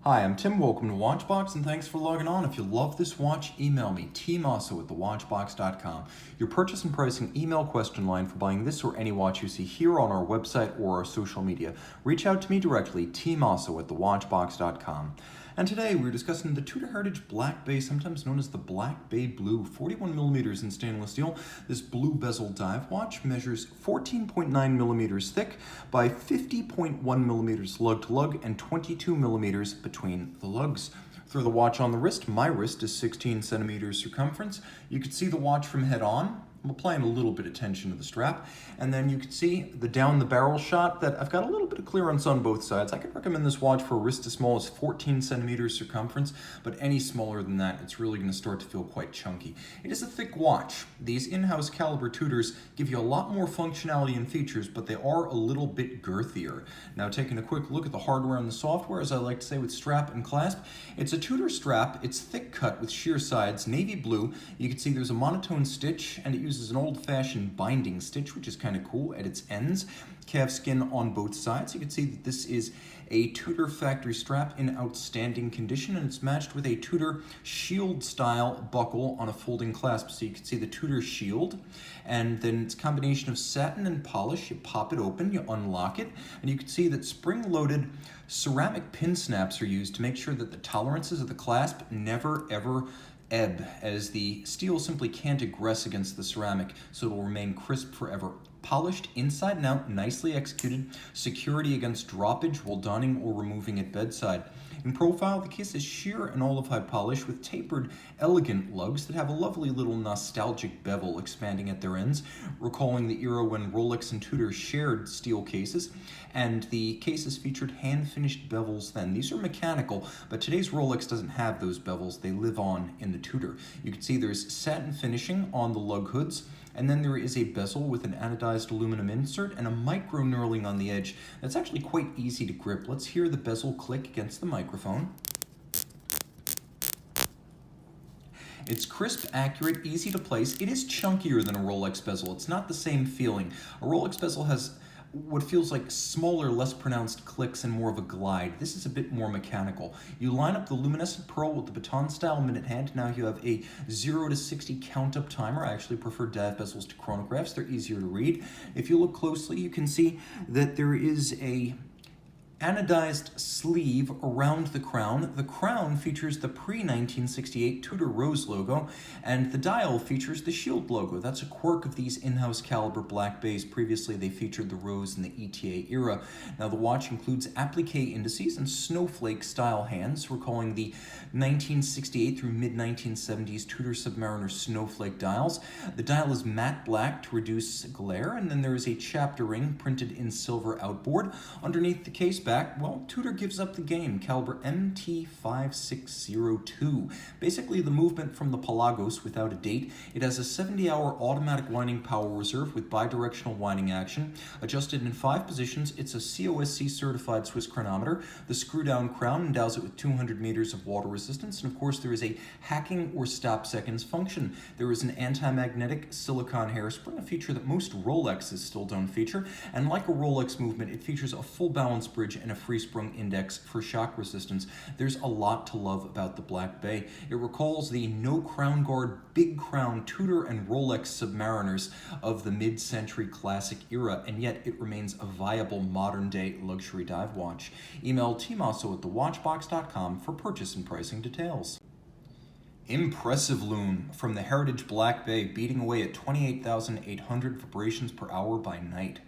Hi, I'm Tim. Welcome to Watchbox, and thanks for logging on. If you love this watch, email me, tmosso@thewatchbox.com. Your purchase and pricing email question line for buying this or any watch you see here on our website or our social media. Reach out to me directly, tmosso@thewatchbox.com. And today we're discussing the Tudor Heritage Black Bay, sometimes known as the Black Bay Blue, 41 millimeters in stainless steel. This blue bezel dive watch measures 14.9 millimeters thick by 50.1 millimeters lug to lug and 22 millimeters between the lugs. Throw the watch on the wrist. My wrist is 16 centimeters circumference. You can see the watch from head on. I'm applying a little bit of tension to the strap, and then you can see the down the barrel shot that I've got a little bit of clearance on both sides. I could recommend this watch for a wrist as small as 14 centimeters circumference, but any smaller than that, it's really going to start to feel quite chunky. It is a thick watch. These in-house caliber Tudors give you a lot more functionality and features, but they are a little bit girthier. Now, taking a quick look at the hardware and the software, as I like to say with strap and clasp, it's a Tudor strap. It's thick cut with sheer sides, navy blue. You can see there's a monotone stitch, and it uses an old-fashioned binding stitch, which is kind of cool at its ends. Calf skin on both sides. You can see that this is a Tudor factory strap in outstanding condition, and it's matched with a Tudor shield-style buckle on a folding clasp. So you can see the Tudor shield, and then it's a combination of satin and polish. You pop it open, you unlock it, and you can see that spring-loaded ceramic pin snaps are used to make sure that the tolerances of the clasp never, ever ebb, as the steel simply can't aggress against the ceramic, so it will remain crisp forever. Polished inside and out, nicely executed. Security against droppage while donning or removing at bedside. In profile, the case is sheer and olive hide polish with tapered, elegant lugs that have a lovely little nostalgic bevel expanding at their ends, recalling the era when Rolex and Tudor shared steel cases, and the cases featured hand-finished bevels then. These are mechanical, but today's Rolex doesn't have those bevels. They live on in the Tudor. You can see there's satin finishing on the lug hoods, and then there is a bezel with an anodized aluminum insert and a micro knurling on the edge. That's actually quite easy to grip. Let's hear the bezel click against the microphone. It's crisp, accurate, easy to place. It is chunkier than a Rolex bezel. It's not the same feeling. A Rolex bezel has what feels like smaller, less pronounced clicks and more of a glide. This is a bit more mechanical. You line up the luminescent pearl with the baton-style minute hand. Now you have a 0 to 60 count-up timer. I actually prefer dive bezels to chronographs. They're easier to read. If you look closely, you can see that there is a anodized sleeve around the crown. The crown features the pre-1968 Tudor Rose logo, and the dial features the shield logo. That's a quirk of these in-house caliber Black Bays. Previously, they featured the Rose in the ETA era. Now, the watch includes applique indices and snowflake-style hands, recalling the 1968 through mid-1970s Tudor Submariner snowflake dials. The dial is matte black to reduce glare, and then there is a chapter ring printed in silver outboard. Underneath the case back, well, Tudor gives up the game, caliber MT5602. Basically the movement from the Pelagos without a date. It has a 70-hour automatic winding power reserve with bidirectional winding action. Adjusted in 5 positions, it's a COSC certified Swiss chronometer. The screw-down crown endows it with 200 meters of water resistance, and of course there is a hacking or stop seconds function. There is an anti-magnetic silicone hairspring, a feature that most Rolexes still don't feature, and like a Rolex movement, it features a full balance bridge and a free-sprung index for shock resistance. There's a lot to love about the Black Bay. It recalls the no crown guard, big crown Tudor and Rolex Submariners of the mid-century classic era, and yet it remains a viable modern-day luxury dive watch. Email tmosso@thewatchbox.com for purchase and pricing details. Impressive loom from the Heritage Black Bay, beating away at 28,800 vibrations per hour by night.